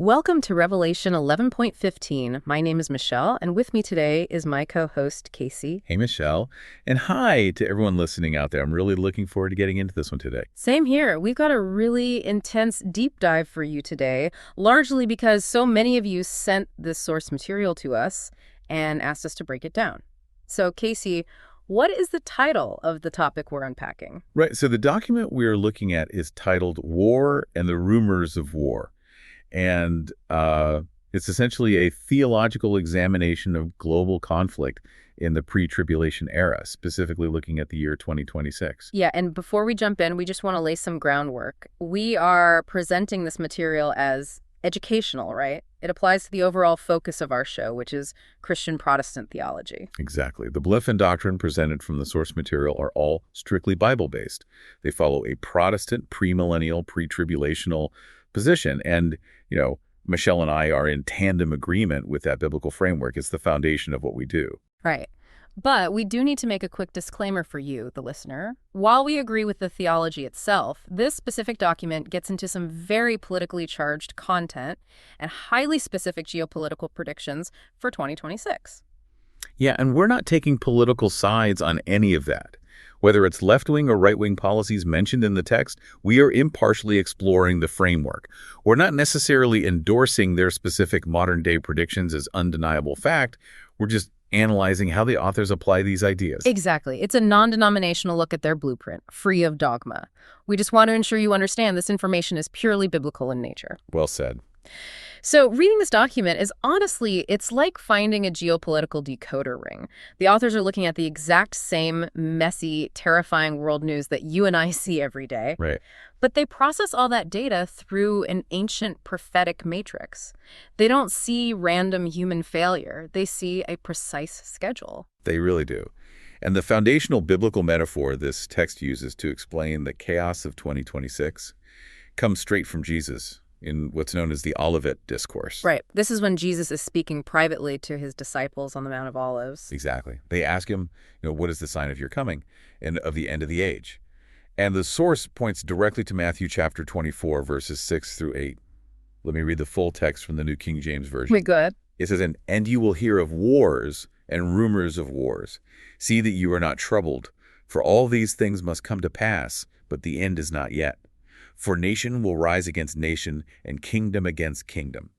Welcome to Revelation 11.15. My name is Michelle, and with me today is my co-host, Casey. Hey, Michelle. And hi to everyone listening out there. I'm really looking forward to getting into this one today. Same here. We've got a really intense deep dive for you today, largely because so many of you sent this source material to us and asked us to break it down. So, Casey, what is the title of the topic we're unpacking? Right. So the document we're looking at is titled War and the Rumors of War. And it's essentially a theological examination of global conflict in the pre-tribulation era, specifically looking at the year 2026. Yeah, and before we jump in, we just want to lay some groundwork. We are presenting this material as educational, right? It applies to the overall focus of our show, which is Christian Protestant theology. Exactly. The belief and doctrine presented from the source material are all strictly Bible-based. They follow a Protestant, premillennial, pre-tribulational position. And, Michelle and I are in tandem agreement with that biblical framework. It's the foundation of what we do. Right. But we do need to make a quick disclaimer for you, the listener. While we agree with the theology itself, this specific document gets into some very politically charged content and highly specific geopolitical predictions for 2026. Yeah, and we're not taking political sides on any of that. Whether it's left-wing or right-wing policies mentioned in the text, we are impartially exploring the framework. We're not necessarily endorsing their specific modern-day predictions as undeniable fact. We're just analyzing how the authors apply these ideas. Exactly. It's a non-denominational look at their blueprint, free of dogma. We just want to ensure you understand this information is purely biblical in nature. Well said. So reading this document is honestly, it's like finding a geopolitical decoder ring. The authors are looking at the exact same messy, terrifying world news that you and I see every day. Right. But they process all that data through an ancient prophetic matrix. They don't see random human failure. They see a precise schedule. They really do. And the foundational biblical metaphor this text uses to explain the chaos of 2026 comes straight from Jesus in what's known as the Olivet Discourse. Right. This is when Jesus is speaking privately to his disciples on the Mount of Olives. Exactly. They ask him, what is the sign of your coming and of the end of the age? And the source points directly to Matthew chapter 24, verses 6 through 8. Let me read the full text from the New King James Version. Wait, go ahead. It says, And you will hear of wars and rumors of wars. See that you are not troubled, for all these things must come to pass, but the end is not yet. For nation will rise against nation, and kingdom against kingdom.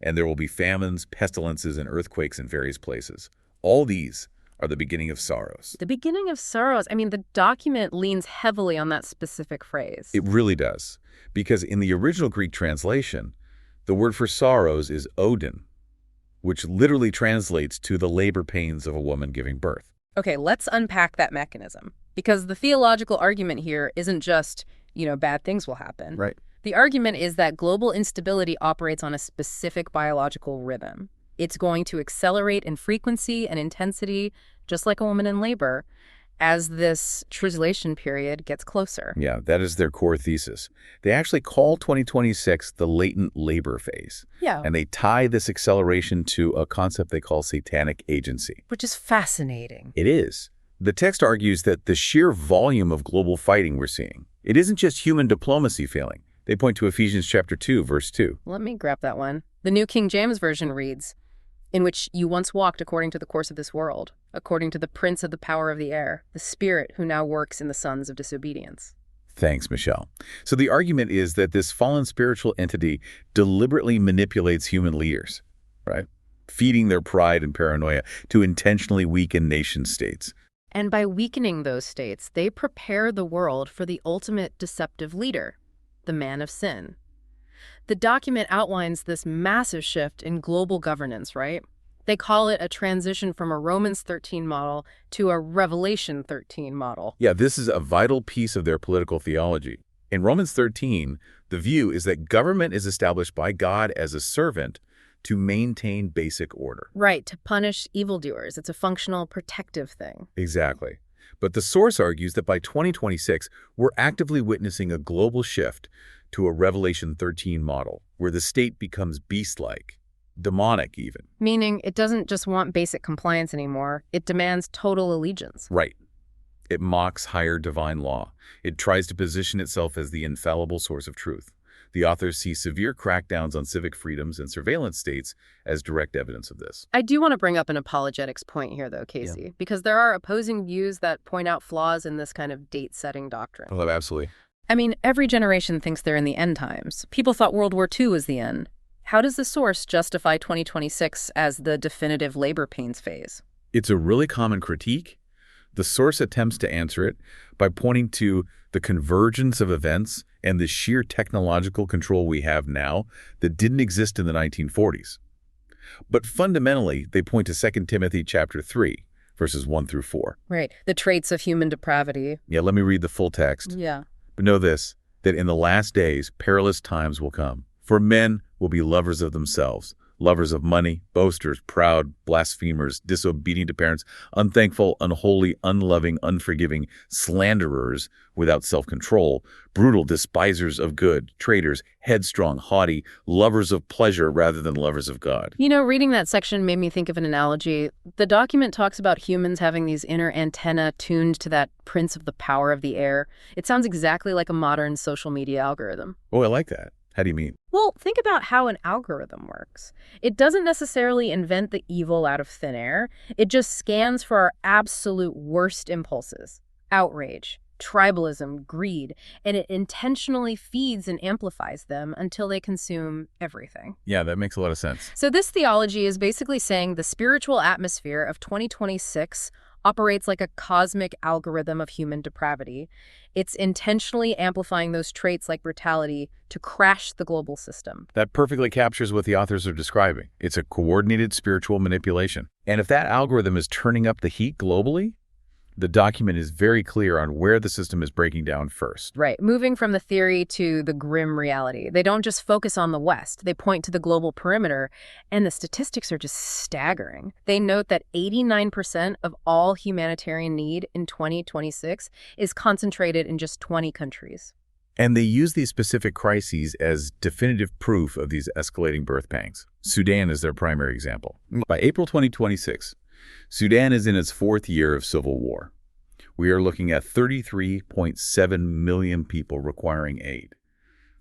And there will be famines, pestilences, and earthquakes in various places. All these are the beginning of sorrows. The beginning of sorrows. I mean, the document leans heavily on that specific phrase. It really does. Because in the original Greek translation, the word for sorrows is odin, which literally translates to the labor pains of a woman giving birth. Okay, let's unpack that mechanism. Because the theological argument here isn't just bad things will happen. Right. The argument is that global instability operates on a specific biological rhythm. It's going to accelerate in frequency and intensity, just like a woman in labor, as this tribulation period gets closer. Yeah, that is their core thesis. They actually call 2026 the latent labor phase. Yeah. And they tie this acceleration to a concept they call satanic agency. Which is fascinating. It is. The text argues that the sheer volume of global fighting we're seeing, it isn't just human diplomacy failing. They point to Ephesians chapter 2, verse 2. Let me grab that one. The New King James Version reads, In which you once walked according to the course of this world, according to the prince of the power of the air, the spirit who now works in the sons of disobedience. Thanks, Michelle. So the argument is that this fallen spiritual entity deliberately manipulates human leaders, right? Feeding their pride and paranoia to intentionally weaken nation states. And by weakening those states, they prepare the world for the ultimate deceptive leader, the man of sin. The document outlines this massive shift in global governance, right? They call it a transition from a Romans 13 model to a Revelation 13 model. Yeah, this is a vital piece of their political theology. In Romans 13, the view is that government is established by God as a servant to maintain basic order. Right, to punish evildoers. It's a functional, protective thing. Exactly. But the source argues that by 2026, we're actively witnessing a global shift to a Revelation 13 model, where the state becomes beast-like, demonic even. Meaning it doesn't just want basic compliance anymore. It demands total allegiance. Right. It mocks higher divine law. It tries to position itself as the infallible source of truth. The authors see severe crackdowns on civic freedoms and surveillance states as direct evidence of this. I do want to bring up an apologetics point here, though, Casey, because there are opposing views that point out flaws in this kind of date-setting doctrine. Oh, absolutely. I mean, every generation thinks they're in the end times. People thought World War II was the end. How does the source justify 2026 as the definitive labor pains phase? It's a really common critique. The source attempts to answer it by pointing to the convergence of events and the sheer technological control we have now that didn't exist in the 1940s. But fundamentally, they point to 2 Timothy chapter 3, verses 1 through 4. Right. The traits of human depravity. Yeah, let me read the full text. Yeah. But know this, that in the last days, perilous times will come. For men will be lovers of themselves, lovers of money, boasters, proud, blasphemers, disobedient to parents, unthankful, unholy, unloving, unforgiving, slanderers, without self-control, brutal, despisers of good, traitors, headstrong, haughty, lovers of pleasure rather than lovers of God. You know, reading that section made me think of an analogy. The document talks about humans having these inner antennae tuned to that prince of the power of the air. It sounds exactly like a modern social media algorithm. Oh, I like that. How do you mean? Well, think about how an algorithm works. It doesn't necessarily invent the evil out of thin air. It just scans for our absolute worst impulses: outrage, tribalism, greed, and it intentionally feeds and amplifies them until they consume everything. Yeah, that makes a lot of sense. So this theology is basically saying the spiritual atmosphere of 2026 operates like a cosmic algorithm of human depravity. It's intentionally amplifying those traits like brutality to crash the global system. That perfectly captures what the authors are describing. It's a coordinated spiritual manipulation. And if that algorithm is turning up the heat globally, the document is very clear on where the system is breaking down first. Right, moving from the theory to the grim reality. They don't just focus on the West. They point to the global perimeter, and the statistics are just staggering. They note that 89% of all humanitarian need in 2026 is concentrated in just 20 countries. And they use these specific crises as definitive proof of these escalating birth pangs. Sudan is their primary example. By April 2026, Sudan is in its fourth year of civil war. We are looking at 33.7 million people requiring aid,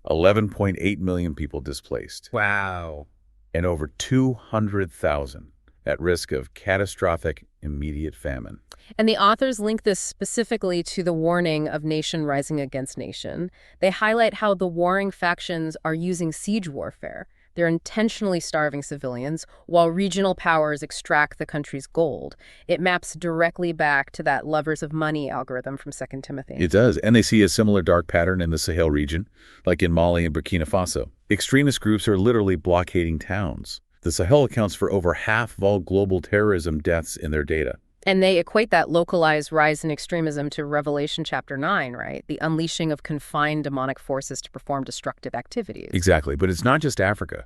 11.8 million people displaced. Wow. And over 200,000 at risk of catastrophic immediate famine. And the authors link this specifically to the warning of nation rising against nation. They highlight how the warring factions are using siege warfare. They're intentionally starving civilians while regional powers extract the country's gold. It maps directly back to that lovers of money algorithm from 2 Timothy. It does, and they see a similar dark pattern in the Sahel region, like in Mali and Burkina Faso. Extremist groups are literally blockading towns. The Sahel accounts for over half of all global terrorism deaths in their data. And they equate that localized rise in extremism to Revelation chapter 9, right? The unleashing of confined demonic forces to perform destructive activities. Exactly, but it's not just Africa.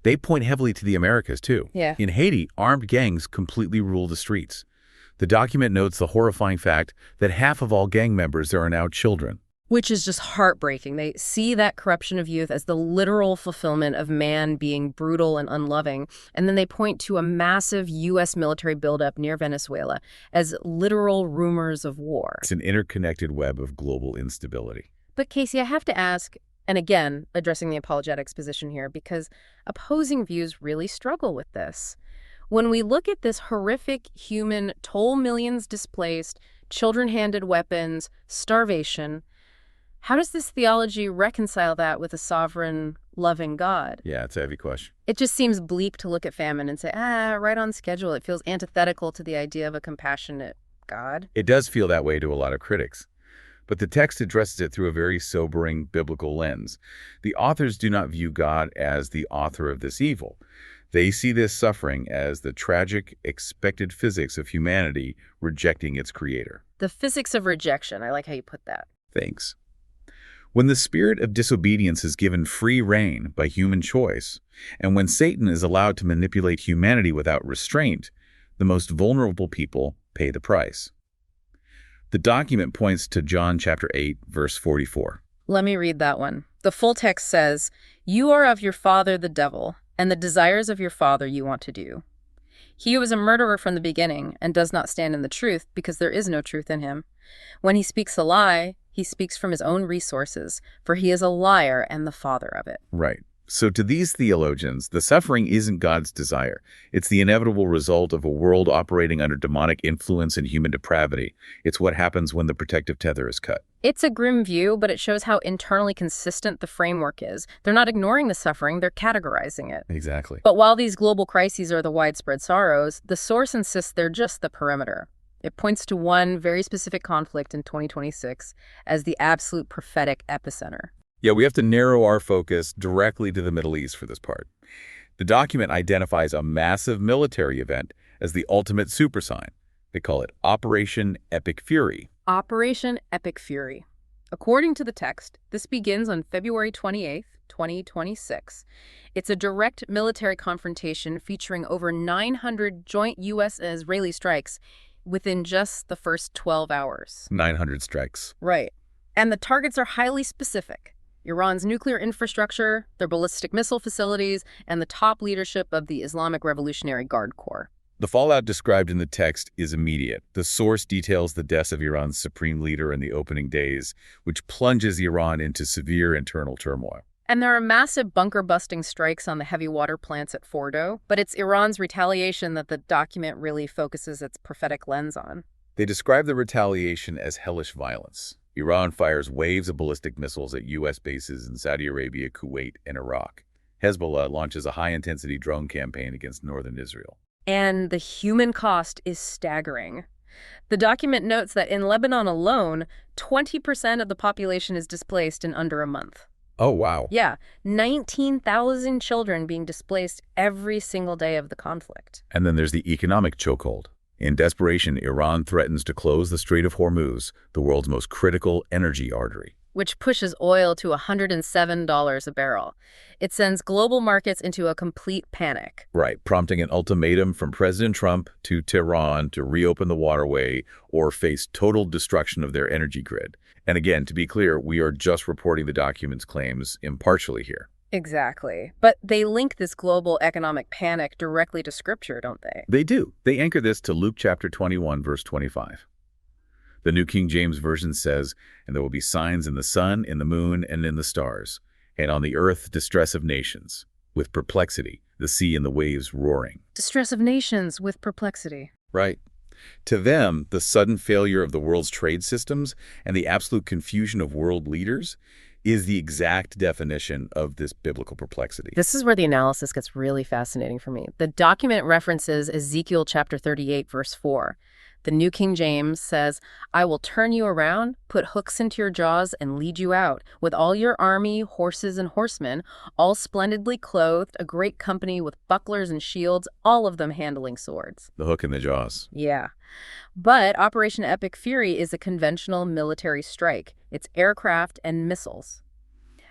They point heavily to the Americas, too. Yeah. In Haiti, armed gangs completely rule the streets. The document notes the horrifying fact that half of all gang members there are now children. Which is just heartbreaking. They see that corruption of youth as the literal fulfillment of man being brutal and unloving. And then they point to a massive U.S. military buildup near Venezuela as literal rumors of war. It's an interconnected web of global instability. But Casey, I have to ask, and again, addressing the apologetics position here, because opposing views really struggle with this. When we look at this horrific human toll millions displaced, children handed weapons, starvation, how does this theology reconcile that with a sovereign, loving God? Yeah, it's a heavy question. It just seems bleak to look at famine and say, right on schedule. It feels antithetical to the idea of a compassionate God. It does feel that way to a lot of critics. But the text addresses it through a very sobering biblical lens. The authors do not view God as the author of this evil. They see this suffering as the tragic, expected physics of humanity rejecting its creator. The physics of rejection. I like how you put that. Thanks. When the spirit of disobedience is given free rein by human choice, and when Satan is allowed to manipulate humanity without restraint, the most vulnerable people pay the price. The document points to John chapter 8, verse 44. Let me read that one. The full text says, "You are of your father the devil, and the desires of your father you want to do. He who is a murderer from the beginning and does not stand in the truth because there is no truth in him. When he speaks a lie, he He speaks from his own resources, for he is a liar and the father of it. Right. So to these theologians, the suffering isn't God's desire. It's the inevitable result of a world operating under demonic influence and human depravity. It's what happens when the protective tether is cut. It's a grim view, but it shows how internally consistent the framework is. They're not ignoring the suffering, they're categorizing it. Exactly. But while these global crises are the widespread sorrows, the source insists they're just the perimeter. It points to one very specific conflict in 2026 as the absolute prophetic epicenter. Yeah, we have to narrow our focus directly to the Middle East for this part. The document identifies a massive military event as the ultimate supersign. They call it Operation Epic Fury. Operation Epic Fury. According to the text, this begins on February 28th, 2026. It's a direct military confrontation featuring over 900 joint U.S. and Israeli strikes within just the first 12 hours. 900 strikes. Right. And the targets are highly specific. Iran's nuclear infrastructure, their ballistic missile facilities, and the top leadership of the Islamic Revolutionary Guard Corps. The fallout described in the text is immediate. The source details the deaths of Iran's supreme leader in the opening days, which plunges Iran into severe internal turmoil. And there are massive bunker-busting strikes on the heavy water plants at Fordo, but it's Iran's retaliation that the document really focuses its prophetic lens on. They describe the retaliation as hellish violence. Iran fires waves of ballistic missiles at U.S. bases in Saudi Arabia, Kuwait, and Iraq. Hezbollah launches a high-intensity drone campaign against northern Israel. And the human cost is staggering. The document notes that in Lebanon alone, 20% of the population is displaced in under a month. Oh, wow. Yeah, 19,000 children being displaced every single day of the conflict. And then there's the economic chokehold. In desperation, Iran threatens to close the Strait of Hormuz, the world's most critical energy artery, which pushes oil to $107 a barrel. It sends global markets into a complete panic. Right, prompting an ultimatum from President Trump to Tehran to reopen the waterway or face total destruction of their energy grid. And again, to be clear, we are just reporting the document's claims impartially here. Exactly. But they link this global economic panic directly to Scripture, don't they? They do. They anchor this to Luke chapter 21, verse 25. The New King James Version says, "And there will be signs in the sun, in the moon, and in the stars, and on the earth distress of nations, with perplexity, the sea and the waves roaring." Distress of nations with perplexity. Right. To them, the sudden failure of the world's trade systems and the absolute confusion of world leaders is the exact definition of this biblical perplexity. This is where the analysis gets really fascinating for me. The document references Ezekiel chapter 38, verse 4. The New King James says, "I will turn you around, put hooks into your jaws, and lead you out, with all your army, horses and horsemen, all splendidly clothed, a great company with bucklers and shields, all of them handling swords." The hook in the jaws. Yeah. But Operation Epic Fury is a conventional military strike. It's aircraft and missiles.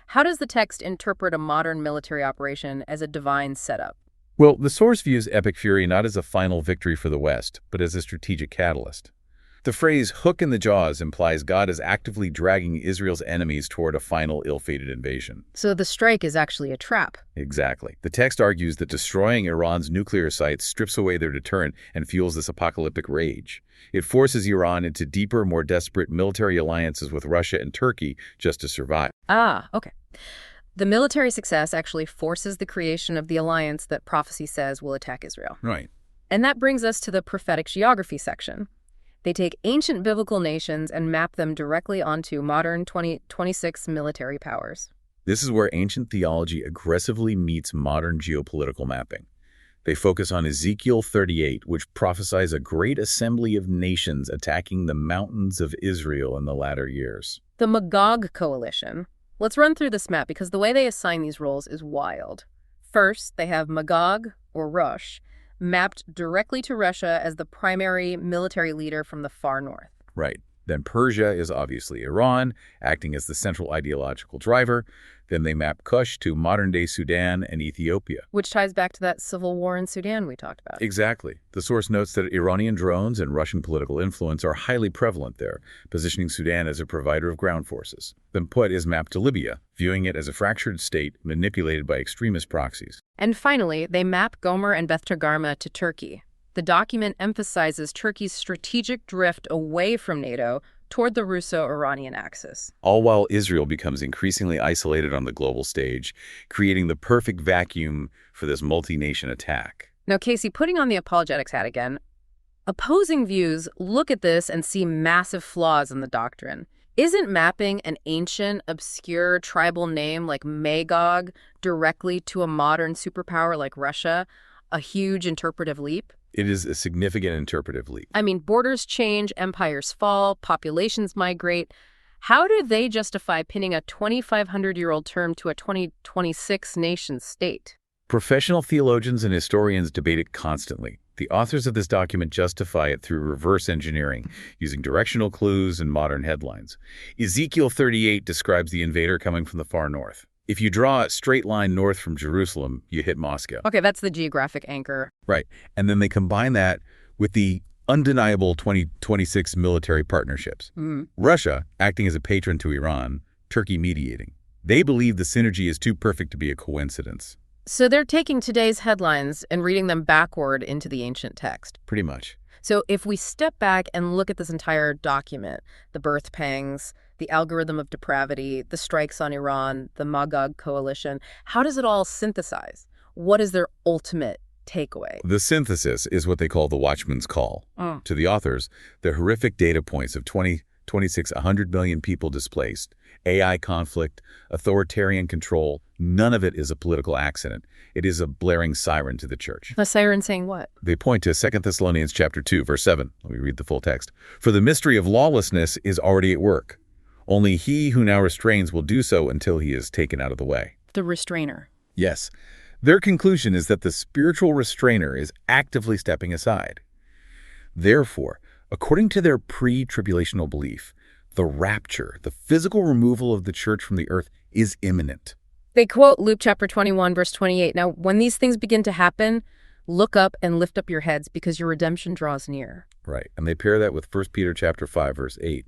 How does the text interpret a modern military operation as a divine setup? Well, the source views Epic Fury not as a final victory for the West, but as a strategic catalyst. The phrase hook in the jaws implies God is actively dragging Israel's enemies toward a final ill-fated invasion. So the strike is actually a trap. Exactly. The text argues that destroying Iran's nuclear sites strips away their deterrent and fuels this apocalyptic rage. It forces Iran into deeper, more desperate military alliances with Russia and Turkey just to survive. Ah, okay. The military success actually forces the creation of the alliance that prophecy says will attack Israel. Right. And that brings us to the prophetic geography section. They take ancient biblical nations and map them directly onto modern 2026 military powers. This is where ancient theology aggressively meets modern geopolitical mapping. They focus on Ezekiel 38, which prophesies a great assembly of nations attacking the mountains of Israel in the latter years. The Magog coalition. Let's run through this map because the way they assign these roles is wild. First, they have Magog, or Rosh, mapped directly to Russia as the primary military leader from the far north. Right. Then Persia is obviously Iran, acting as the central ideological driver. Then they map Kush to modern-day Sudan and Ethiopia. Which ties back to that civil war in Sudan we talked about. Exactly. The source notes that Iranian drones and Russian political influence are highly prevalent there, positioning Sudan as a provider of ground forces. Then Put is mapped to Libya, viewing it as a fractured state manipulated by extremist proxies. And finally, they map Gomer and Beth Togarmah to Turkey. The document emphasizes Turkey's strategic drift away from NATO toward the Russo-Iranian axis. All while Israel becomes increasingly isolated on the global stage, creating the perfect vacuum for this multi-nation attack. Now, Casey, putting on the apologetics hat again, opposing views look at this and see massive flaws in the doctrine. Isn't mapping an ancient, obscure tribal name like Magog directly to a modern superpower like Russia a huge interpretive leap? It is a significant interpretive leap. I mean, borders change, empires fall, populations migrate. How do they justify pinning a 2,500-year-old term to a 2026 nation state? Professional theologians and historians debate it constantly. The authors of this document justify it through reverse engineering, using directional clues and modern headlines. Ezekiel 38 describes the invader coming from the far north. If you draw a straight line north from Jerusalem, you hit Moscow. Okay, that's the geographic anchor. Right. And then they combine that with the undeniable 2026 military partnerships. Russia, acting as a patron to Iran, Turkey mediating. They believe the synergy is too perfect to be a coincidence. So they're taking today's headlines and reading them backward into the ancient text. Pretty much. So if we step back and look at this entire document, the birth pangs, the algorithm of depravity, the strikes on Iran, the Magog coalition, how does it all synthesize? What is their ultimate takeaway? The synthesis is what they call the watchman's call. To the authors, the horrific data points of 2026, 100 million people displaced, AI conflict, authoritarian control, none of it is a political accident. It is a blaring siren to the church. A siren saying what? They point to 2 Thessalonians chapter 2, verse 7. Let me read the full text. For the mystery of lawlessness is already at work. Only he who now restrains will do so until he is taken out of the way. The restrainer. Yes. Their conclusion is that the spiritual restrainer is actively stepping aside. Therefore, according to their pre-tribulational belief, the rapture, the physical removal of the church from the earth, is imminent. They quote Luke chapter 21, verse 28. Now, when these things begin to happen, look up and lift up your heads because your redemption draws near. Right. And they pair that with 1 Peter chapter 5, verse 8.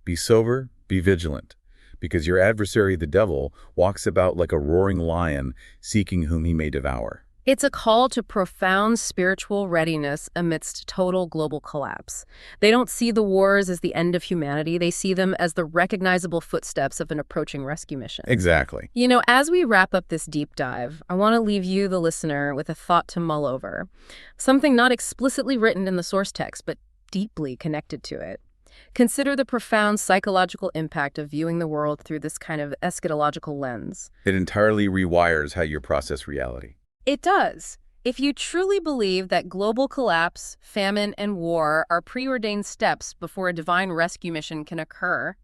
Be sober, be vigilant, because your adversary, the devil, walks about like a roaring lion, seeking whom he may devour. It's a call to profound spiritual readiness amidst total global collapse. They don't see the wars as the end of humanity. They see them as the recognizable footsteps of an approaching rescue mission. Exactly. You know, as we wrap up this deep dive, I want to leave you, the listener, with a thought to mull over. Something not explicitly written in the source text, but deeply connected to it. Consider the profound psychological impact of viewing the world through this kind of eschatological lens. It entirely rewires how you process reality. It does. If you truly believe that global collapse, famine, and war are preordained steps before a divine rescue mission can occur,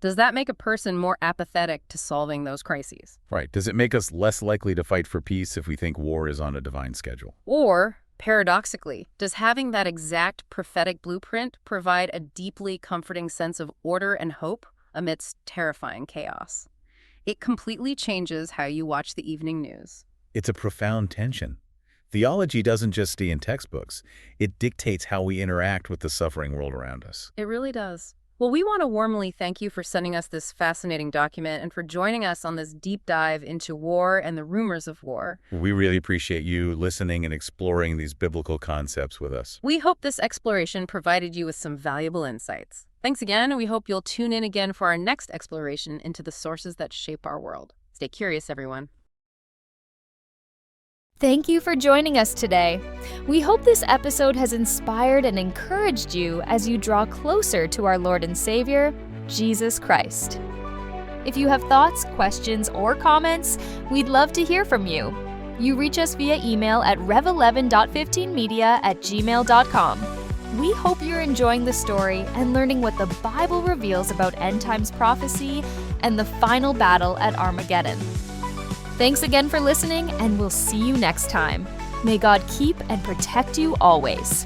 does that make a person more apathetic to solving those crises? Right. Does it make us less likely to fight for peace if we think war is on a divine schedule? Or, paradoxically, does having that exact prophetic blueprint provide a deeply comforting sense of order and hope amidst terrifying chaos? It completely changes how you watch the evening news. It's a profound tension. Theology doesn't just stay in textbooks. It dictates how we interact with the suffering world around us. It really does. Well, we want to warmly thank you for sending us this fascinating document and for joining us on this deep dive into war and the rumors of war. We really appreciate you listening and exploring these biblical concepts with us. We hope this exploration provided you with some valuable insights. Thanks again, and we hope you'll tune in again for our next exploration into the sources that shape our world. Stay curious, everyone. Thank you for joining us today. We hope this episode has inspired and encouraged you as you draw closer to our Lord and Savior, Jesus Christ. If you have thoughts, questions, or comments, we'd love to hear from you. You reach us via email at rev11.15media@gmail.com. We hope you're enjoying the story and learning what the Bible reveals about end times prophecy and the final battle at Armageddon. Thanks again for listening, and we'll see you next time. May God keep and protect you always.